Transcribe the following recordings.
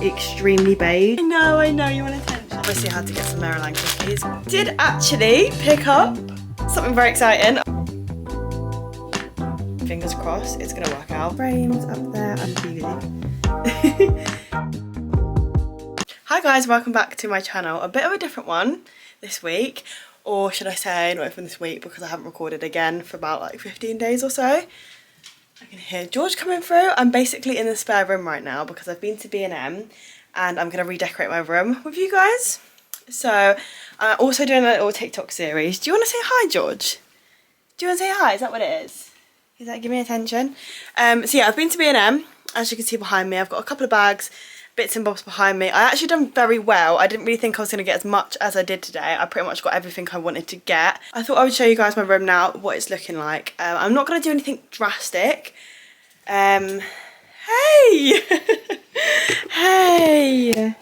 extremely beige. I know, you want attention. Obviously I had to get some Maybelline cookies. Did actually pick up something very exciting. Fingers crossed it's gonna work out. Frames up there and TV. Hi guys, welcome back to my channel. A bit of a different one this week, or should I say not even this week because I haven't recorded again for about like 15 days or so. I can hear George coming through. I'm basically in the spare room right now because I've been to B&M and I'm going to redecorate my room with you guys. So I'm also doing a little TikTok series. Do you want to say hi, George? Do you want to say hi? Is that what it is? Is that give me attention? So yeah, I've been to B&M. As you can see behind me, I've got a couple of bags, bits and bobs behind me. I actually done very well. I didn't really think I was going to get as much as I did today. I pretty much got everything I wanted to get. I thought I would show you guys my room now, what it's looking like. I'm not going to do anything drastic. Hey! Hey!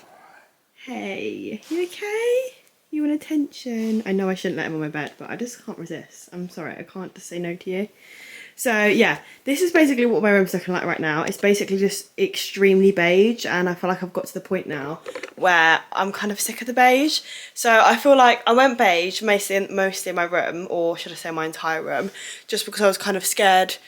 Hey, you okay? You want attention? I know I shouldn't let him on my bed, but I just can't resist. I'm sorry, I can't just say no to you. So yeah, this is basically what my room's looking like right now. It's basically just extremely beige, and I feel like I've got to the point now where I'm kind of sick of the beige. So I feel like I went beige mostly in my room, or should I say my entire room, just because I was kind of scared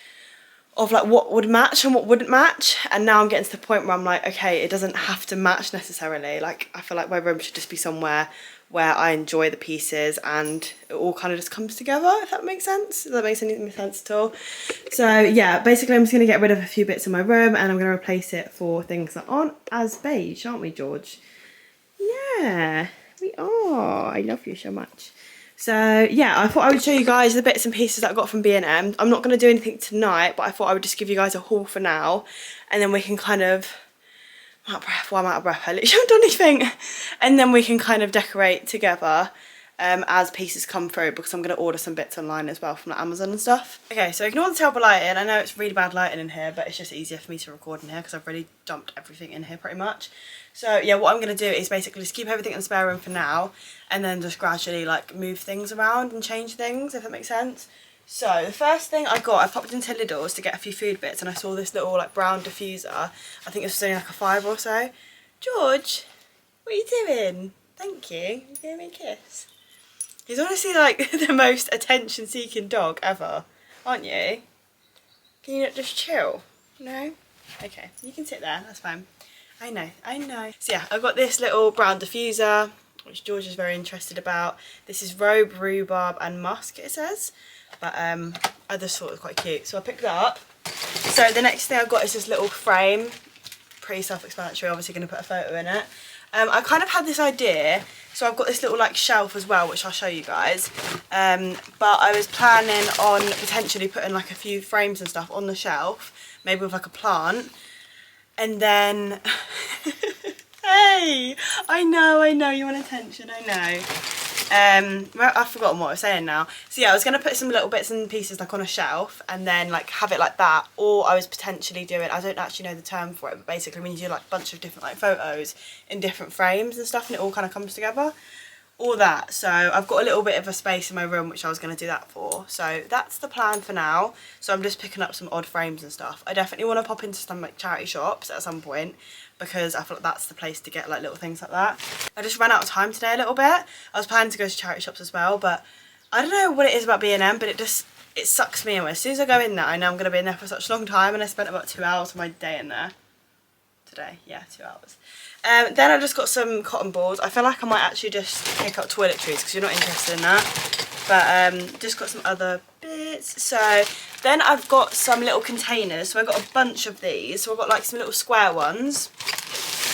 of like what would match and what wouldn't match. And now I'm getting to the point where I'm like, okay, it doesn't have to match necessarily. Like I feel like my room should just be somewhere where I enjoy the pieces and it all kind of just comes together, if that makes sense. Does that make any sense at all? So yeah, basically I'm just going to get rid of a few bits in my room and I'm going to replace it for things that aren't as beige, aren't we, George? Yeah, we are. I love you so much. So yeah, I thought I would show you guys the bits and pieces that I got from B&M. I'm not going to do anything tonight, but I thought I would just give you guys a haul for now, and then we can kind of, I'm out of breath, well I'm out of breath, I literally haven't done anything, and then we can kind of decorate together as pieces come through, because I'm going to order some bits online as well from like Amazon and stuff. Okay, so ignore the terrible lighting. I know it's really bad lighting in here, but it's just easier for me to record in here because I've really dumped everything in here pretty much. So yeah, what I'm going to do is basically just keep everything in the spare room for now, and then just gradually like move things around and change things, if that makes sense. So the first thing I got, I popped into Lidl's to get a few food bits, and I saw this little like brown diffuser. I think it was only like a £5 or so. George, what are you doing? Thank you. You're giving me a kiss. He's honestly like the most attention-seeking dog ever, aren't you? Can you not just chill? No? Okay, you can sit there, that's fine. I know, I know. So yeah, I've got this little brown diffuser, which George is very interested about. This is Robe, Rhubarb and Musk, it says. But I just thought it was quite cute, so I picked that up. So the next thing I've got is this little frame. Pretty self-explanatory, obviously going to put a photo in it. I kind of had this idea, so I've got this little like shelf as well, which I'll show you guys. But I was planning on potentially putting like a few frames and stuff on the shelf, maybe with like a plant. And then, hey, I know, you want attention, I know. I've forgotten what I was saying now. So yeah, I was going to put some little bits and pieces like on a shelf and then like have it like that, or I was potentially doing, I don't actually know the term for it, but basically when you do like a bunch of different like photos in different frames and stuff and it all kind of comes together, all that. So I've got a little bit of a space in my room which I was going to do that for. So that's the plan for now. So I'm just picking up some odd frames and stuff. I definitely want to pop into some like charity shops at some point, because I feel like that's the place to get like little things like that. I just ran out of time today a little bit. I was planning to go to charity shops as well, but I don't know what it is about B&M, but it sucks me in. As soon as I go in there, I know I'm going to be in there for such a long time, and I spent about 2 hours of my day in there. Today, yeah, 2 hours. Then I just got some cotton balls. I feel like I might actually just pick up toiletries because you're not interested in that. But just got some other bits. So then I've got some little containers. So I got a bunch of these. So I've got like some little square ones.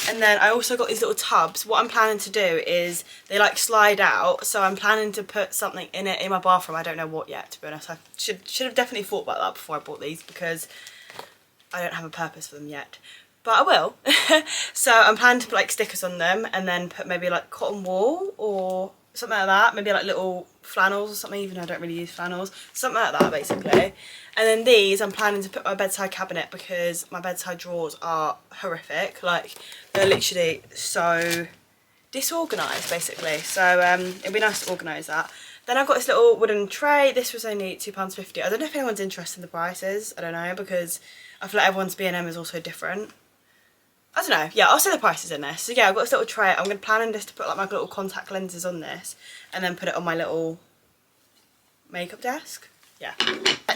And then I also got these little tubs. What I'm planning to do is they like slide out. So I'm planning to put something in it in my bathroom. I don't know what yet, to be honest. I should have definitely thought about that before I bought these, because I don't have a purpose for them yet. But I will. So I'm planning to put like stickers on them and then put maybe like cotton wool or something like that. Maybe like little flannels or something, even though I don't really use flannels. Something like that basically. And then these I'm planning to put in my bedside cabinet, because my bedside drawers are horrific. Like they're literally so disorganised basically. So it'd be nice to organise that. Then I've got this little wooden tray. This was only £2.50. I don't know if anyone's interested in the prices. I don't know, because I feel like everyone's B&M is also different. I don't know, yeah, I'll say the prices in this. So yeah, I've got this little tray. I'm going to plan on just to put like my little contact lenses on this and then put it on my little makeup desk. Yeah.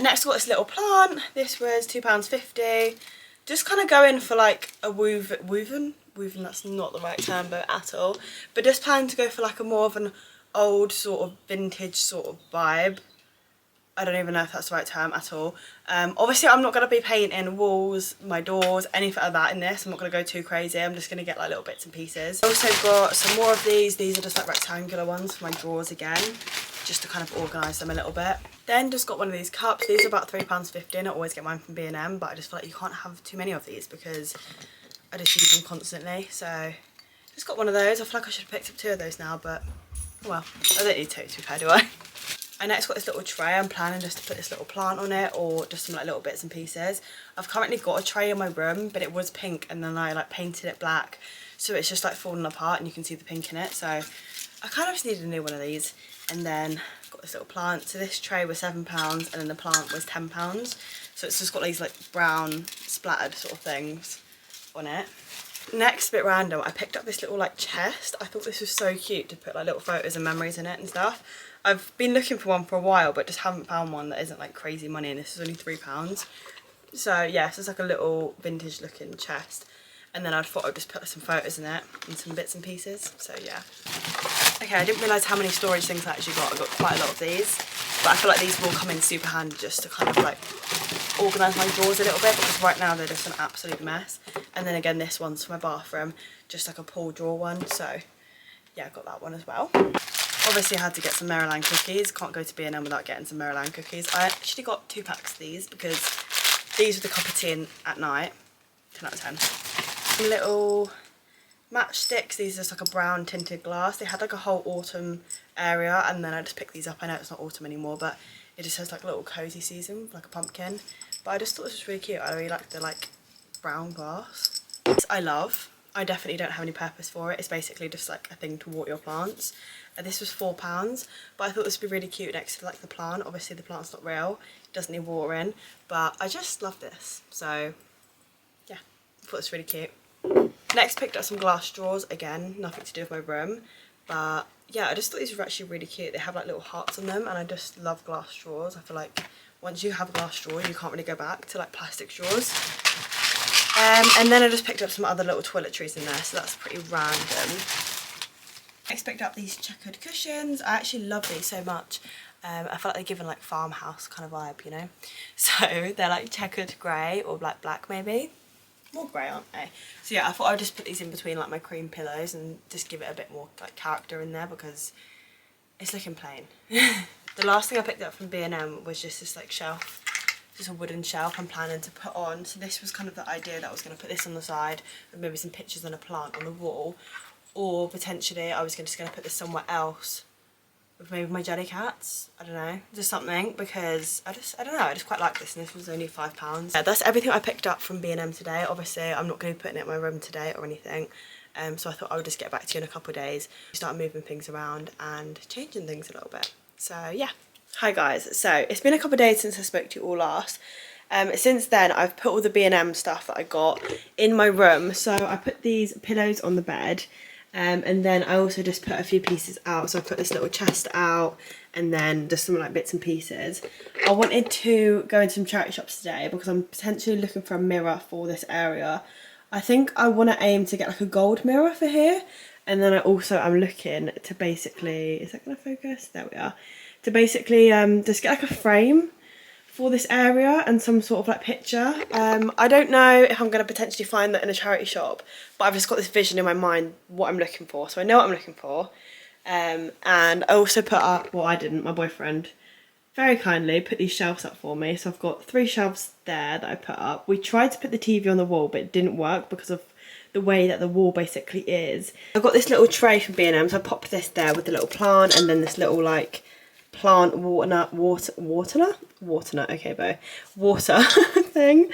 Next I've got this little plant. This was £2.50. Just kind of going for like a woven, that's not the right term but at all. But just planning to go for like a more of an old sort of vintage sort of vibe. I don't even know if that's the right term at all. Obviously I'm not going to be painting walls, my doors, anything like that in this. I'm not going to go too crazy. I'm just going to get like little bits and pieces. I also got some more of these. These are just like rectangular ones for my drawers again, just to kind of organise them a little bit. Then just got one of these cups. These are about £3.50 and I always get mine from B&M, but I just feel like you can't have too many of these because I just use them constantly. So just got one of those. I feel like I should have picked up 2 of those now, but well, I don't need 2 to be fair, do I? I next got this little tray. I'm planning just to put this little plant on it or just some like little bits and pieces. I've currently got a tray in my room, but it was pink and then I like painted it black, so it's just like falling apart and you can see the pink in it. So I kind of just needed a new one of these. And then I've got this little plant. So this tray was £7 and then the plant was £10. So it's just got these like brown splattered sort of things on it. Next, a bit random, I picked up this little like chest. I thought this was so cute to put like little photos and memories in it and stuff. I've been looking for one for a while but just haven't found one that isn't like crazy money, and this is only £3. So yeah, it's just like a little vintage looking chest. And then I thought I'd just put some photos in it and some bits and pieces, so yeah. Okay, I didn't realise how many storage things I actually got. I got quite a lot of these, but I feel like these will come in super handy just to kind of like organise my drawers a little bit, because right now they're just an absolute mess. And then again, this one's for my bathroom, just like a pull drawer one, so yeah, I got that one as well. Obviously I had to get some Maybelline cookies. Can't go to B&M without getting some Maybelline cookies. I actually got 2 packs of these because these were the cup of tea at night. 10 out of 10. Some little matchsticks. These are just like a brown tinted glass. They had like a whole autumn area, and then I just picked these up. I know it's not autumn anymore, but it just has like a little cozy season, like a pumpkin. But I just thought this was really cute. I really like the like brown glass. This I love. I definitely don't have any purpose for it. It's basically just like a thing to water your plants. This was £4, but I thought this would be really cute next to like the plant. Obviously the plant's not real, it doesn't need water in, but I just love this. So yeah, I thought it was really cute. Next picked up some glass drawers. Again, nothing to do with my room, but yeah, I just thought these were actually really cute. They have like little hearts on them, and I just love glass drawers. I feel like once you have a glass drawer, you can't really go back to like plastic drawers. And then I just picked up some other little toiletries in there, so that's pretty random. Next picked up these checkered cushions. I actually love these so much. I feel like they're given like farmhouse kind of vibe, you know. So they're like checkered grey or like black maybe. More grey, aren't they? So yeah, I thought I'd just put these in between like my cream pillows and just give it a bit more like character in there because it's looking plain. The last thing I picked up from B&M was just this like shelf. Just a wooden shelf I'm planning to put on. So this was kind of the idea that I was going to put this on the side with maybe some pictures and a plant on the wall. Or potentially I was just going to put this somewhere else with maybe my jelly cats. I don't know, just something, because I don't know, I just quite like this, and this was only £5. Yeah, that's everything I picked up from B&M today. Obviously I'm not going to be putting it in my room today or anything, so I thought I would just get back to you in a couple of days, start moving things around and changing things a little bit. So yeah. Hi guys, so it's been a couple of days since I spoke to you all last. Since then I've put all the B&M stuff that I got in my room. So I put these pillows on the bed, and then I also just put a few pieces out. So I put this little chest out and then just some like bits and pieces. I wanted to go into some charity shops today because I'm potentially looking for a mirror for this area. I think I want to aim to get like a gold mirror for here, and then I'm looking to basically, is that going to focus? There we are. To basically just get like a frame for this area and some sort of like picture. I don't know if I'm going to potentially find that in a charity shop, but I've just got this vision in my mind what I'm looking for, so I know what I'm looking for. And I also put up, well I didn't, my boyfriend very kindly put these shelves up for me. So I've got 3 shelves there that I put up. We tried to put the TV on the wall but it didn't work because of the way that the wall basically is. I've got this little tray from B&M, so I popped this there with the little plant and then this little like plant water thing,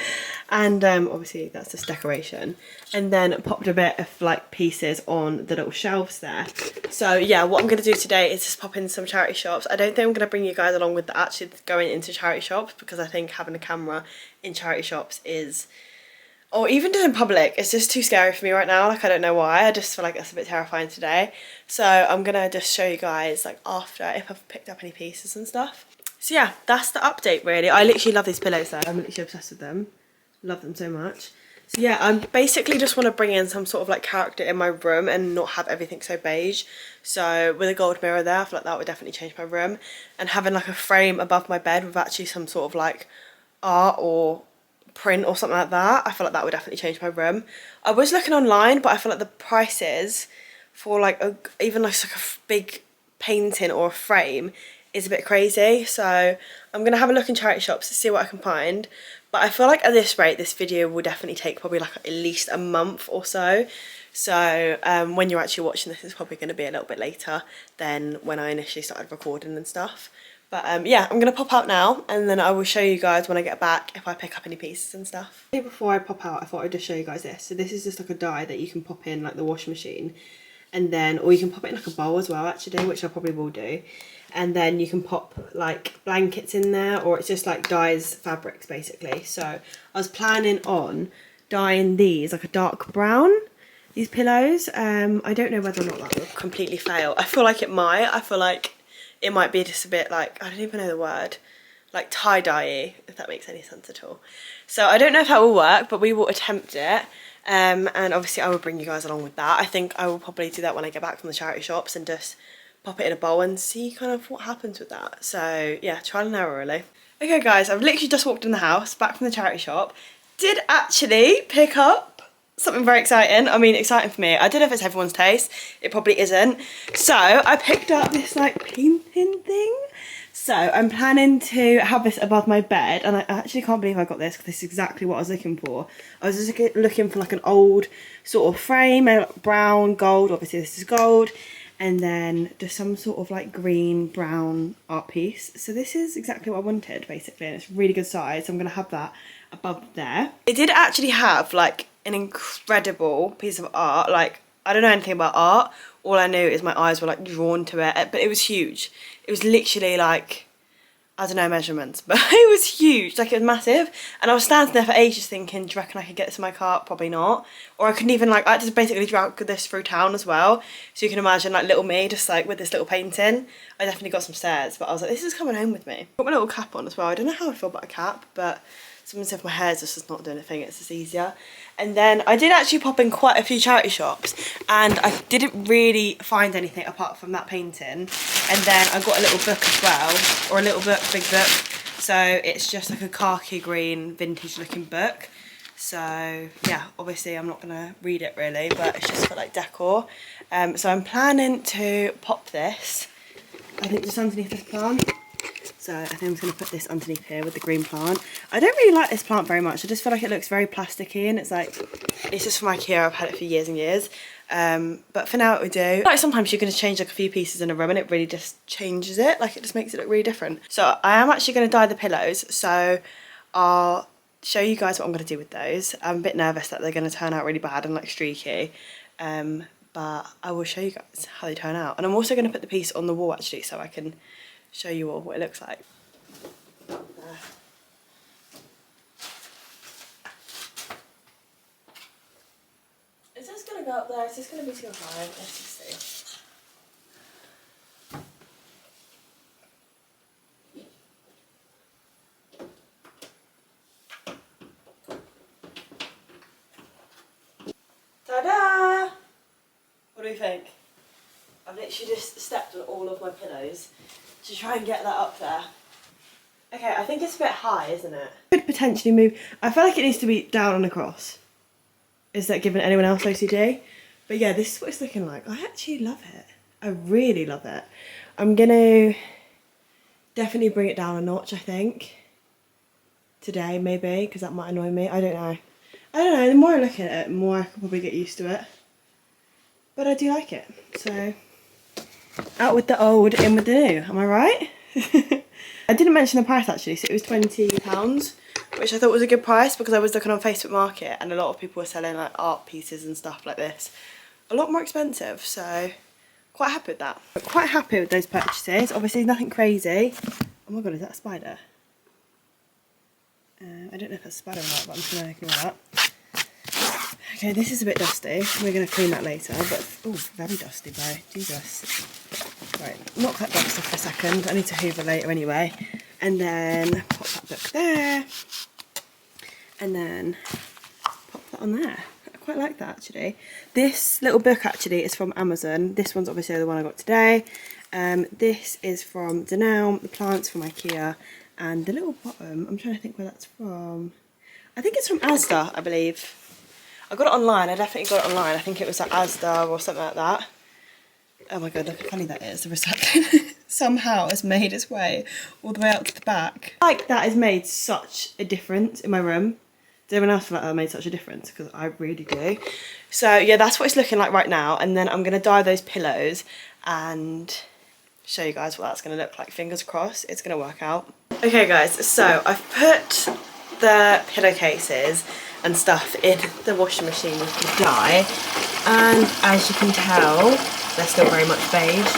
and obviously that's just decoration, and then popped a bit of like pieces on the little shelves there. So yeah, what I'm going to do today is just pop in some charity shops. I don't think I'm going to bring you guys along with actually going into charity shops, because I think having a camera in charity shops is or even just in public, it's just too scary for me right now. Like, I don't know why, I just feel like that's a bit terrifying today. So I'm gonna just show you guys like after, if I've picked up any pieces and stuff. So yeah, that's the update really. I literally love these pillows though. I'm literally obsessed with them. Love them so much. So yeah, I basically just want to bring in some sort of like character in my room and not have everything so beige. So with a gold mirror there, I feel like that would definitely change my room. And having like a frame above my bed with actually some sort of like art or print or something like that, I feel like that would definitely change my room. I was looking online, but I feel like the prices for like even like a big painting or a frame is a bit crazy. So I'm gonna have a look in charity shops to see what I can find. But I feel like at this rate, this video will definitely take probably like at least a month or so. So when you're actually watching this, it's probably going to be a little bit later than when I initially started recording and stuff. But yeah, I'm going to pop out now and then I will show you guys when I get back if I pick up any pieces and stuff. Before I pop out, I thought I'd just show you guys this. So this is just like a dye that you can pop in like the washing machine. And then, or you can pop it in like a bowl as well actually, which I probably will do. And then you can pop like blankets in there, or it's just like dyes fabrics basically. So I was planning on dyeing these like a dark brown, these pillows. I don't know whether or not that will completely fail. I feel like it might. I feel like it might be just a bit like, I don't even know the word, like tie-dye-y, if that makes any sense at all. So I don't know if that will work, but we will attempt it. And obviously I will bring you guys along with that. I think I will probably do that when I get back from the charity shops and just pop it in a bowl and see kind of what happens with that. So yeah, trial and error really. Okay guys, I've literally just walked in the house, back from the charity shop. Did actually pick up something very exciting. I mean, exciting for me. I don't know if it's everyone's taste. It probably isn't. So I picked up this like painting thing. So I'm planning to have this above my bed, and I actually can't believe I got this because this is exactly what I was looking for. I was just looking for like an old sort of frame, brown, gold, obviously this is gold, and then just some sort of like green, brown art piece. So this is exactly what I wanted basically, and it's really good size, so I'm going to have that above there. It did actually have like an incredible piece of art. Like, I don't know anything about art, all I knew is my eyes were like drawn to it, but it was huge. It was literally like, I don't know measurements, but it was huge, like it was massive. And I was standing there for ages thinking, do you reckon I could get this in my cart? Probably not. Or I couldn't even like, I had to basically drag this through town as well. So you can imagine like little me just like with this little painting. I definitely got some stares, but I was like, this is coming home with me. Got my little cap on as well. I don't know how I feel about a cap, but someone said if my hair's just not doing a thing, it's just easier. And then I did actually pop in quite a few charity shops and I didn't really find anything apart from that painting. And then I got a little book as well, or a little book, big book. So it's just like a khaki green vintage looking book. So yeah, obviously I'm not gonna read it really, but it's just for like decor. So I'm planning to pop this, I think just underneath this plant. So I think I'm just going to put this underneath here with the green plant. I don't really like this plant very much. I just feel like it looks very plasticky and it's like, it's just from IKEA. I've had it for years and years. But for now it would do. Like sometimes you're going to change like a few pieces in a room and it really just changes it. Like it just makes it look really different. So I am actually going to dye the pillows. So I'll show you guys what I'm going to do with those. I'm a bit nervous that they're going to turn out really bad and like streaky. But I will show you guys how they turn out. And I'm also going to put the piece on the wall actually so I can show you all what it looks like. Is this going to go up there? Is this going to be too high? Let's just see. Ta-da! What do you think? I've literally just stepped on all of my pillows to try and get that up there. Okay, I think it's a bit high, isn't it? Could potentially move. I feel like it needs to be down and across. Is that giving anyone else OCD? But yeah, this is what it's looking like. I actually love it. I really love it. I'm gonna definitely bring it down a notch, I think. Today, maybe, because that might annoy me. I don't know. I don't know, the more I look at it, the more I can probably get used to it. But I do like it, so out with the old, in with the new, am I right? I didn't mention the price actually, so it was £20, which I thought was a good price because I was looking on Facebook Market and a lot of people were selling like art pieces and stuff like this. A lot more expensive, so quite happy with that. But quite happy with those purchases, obviously nothing crazy. Oh my god, is that a spider? I don't know if that's a spider or not, but I'm just going to ignore that. Okay, this is a bit dusty. We're going to clean that later, but oh, very dusty though. Jesus. Right, not cut dust off for a second. I need to hoover later anyway. And then pop that book there. And then pop that on there. I quite like that actually. This little book actually is from Amazon. This one's obviously the one I got today. This is from Gingham, the plants from IKEA, and the little bottom, I'm trying to think where that's from. I think it's from Asda, I believe. I got it online, I definitely got it online. I think it was at Asda or something like that. Oh my god, look how funny that is, the recycling. Somehow has made its way all the way out to the back. Like, that has made such a difference in my room. Does anyone else feel like that made such a difference? Because I really do. So yeah, that's what it's looking like right now. And then I'm going to dye those pillows and show you guys what that's going to look like. Fingers crossed it's going to work out. Okay guys, so I've put the pillowcases and stuff in the washing machine with the dye, and as you can tell they're still very much beige.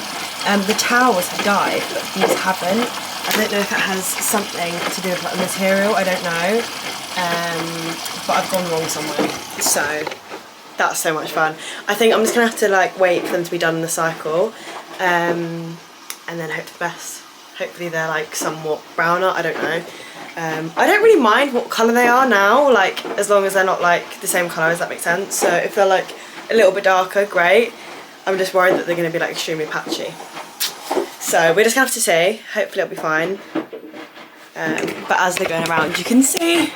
The towels have dyed but these haven't. I don't know if it has something to do with like the material, I don't know, but I've gone wrong somewhere, so that's so much fun. I think I'm just gonna have to like wait for them to be done in the cycle, and then hope for the best. Hopefully they're like somewhat browner, I don't know. I don't really mind what colour they are now, like as long as they're not like the same colour, does that make sense? So if they're like a little bit darker, great. I'm just worried that they're going to be like extremely patchy. So we're just going to have to see, hopefully it'll be fine. But as they're going around you can see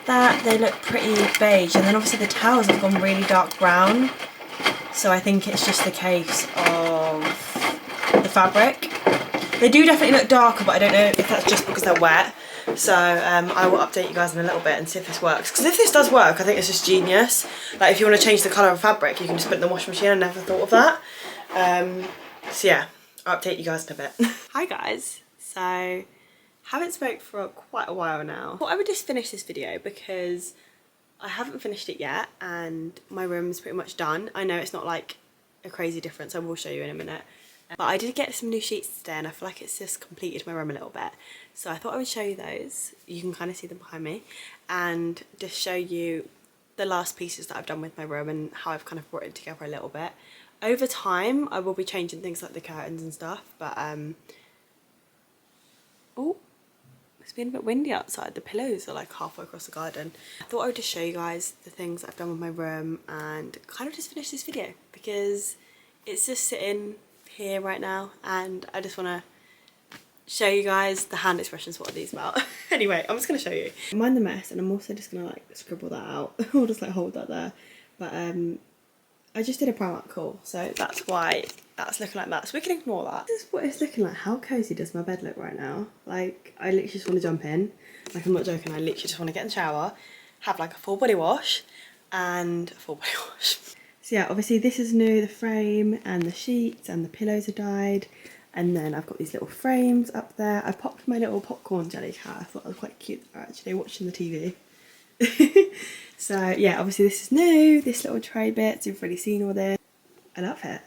that they look pretty beige, and then obviously the towels have gone really dark brown. So I think it's just the case of the fabric. They do definitely look darker, but I don't know if that's just because they're wet. So I will update you guys in a little bit and see if this works. Because if this does work, I think it's just genius. Like if you want to change the colour of fabric, you can just put it in the washing machine. I never thought of that. So yeah, I'll update you guys in a bit. Hi guys. So haven't spoke for quite a while now. I thought I would just finish this video because I haven't finished it yet and my room's pretty much done. I know it's not like a crazy difference. I will show you in a minute. But I did get some new sheets today and I feel like it's just completed my room a little bit. So I thought I would show you those. You can kind of see them behind me. And just show you the last pieces that I've done with my room and how I've kind of brought it together a little bit. Over time, I will be changing things like the curtains and stuff. But, oh, it's been a bit windy outside. The pillows are like halfway across the garden. I thought I would just show you guys the things that I've done with my room and kind of just finish this video. Because it's just sitting here right now and I just want to show you guys the hand expressions. What are these about? Anyway, I'm just going to show you. Mind the mess, and I'm also just going to like scribble that out or just like hold that there. But I just did a Primark haul, so that's why that's looking like that. So we can ignore that. This is what it's looking like. How cozy does my bed look right now? Like I literally just want to jump in. Like I'm not joking, I literally just want to get in the shower, have like a full body wash and a full body wash. So yeah, obviously this is new, the frame and the sheets and the pillows are dyed. And then I've got these little frames up there. I popped my little popcorn jelly cat. I thought it was quite cute actually, watching the TV. So yeah, obviously this is new, this little tray bits, you've already seen all this. I love it.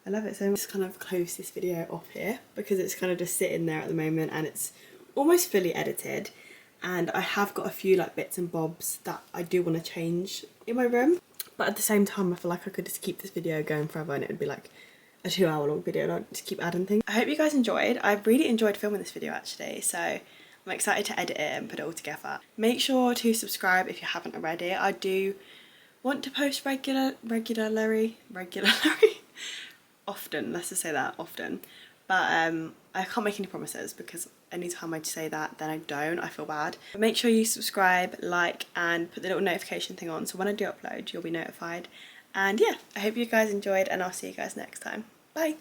I love it. So I'm just kind of close this video off here because it's kind of just sitting there at the moment and it's almost fully edited. And I have got a few like bits and bobs that I do want to change in my room. But at the same time, I feel like I could just keep this video going forever and it would be like a 2-hour long video and I'd just keep adding things. I hope you guys enjoyed. I really enjoyed filming this video actually, so I'm excited to edit it and put it all together. Make sure to subscribe if you haven't already. I do want to post regularly, often, let's just say that, often. But I can't make any promises because anytime I say that, then I don't, I feel bad. But make sure you subscribe, like, and put the little notification thing on so when I do upload, you'll be notified. And yeah, I hope you guys enjoyed and I'll see you guys next time. Bye!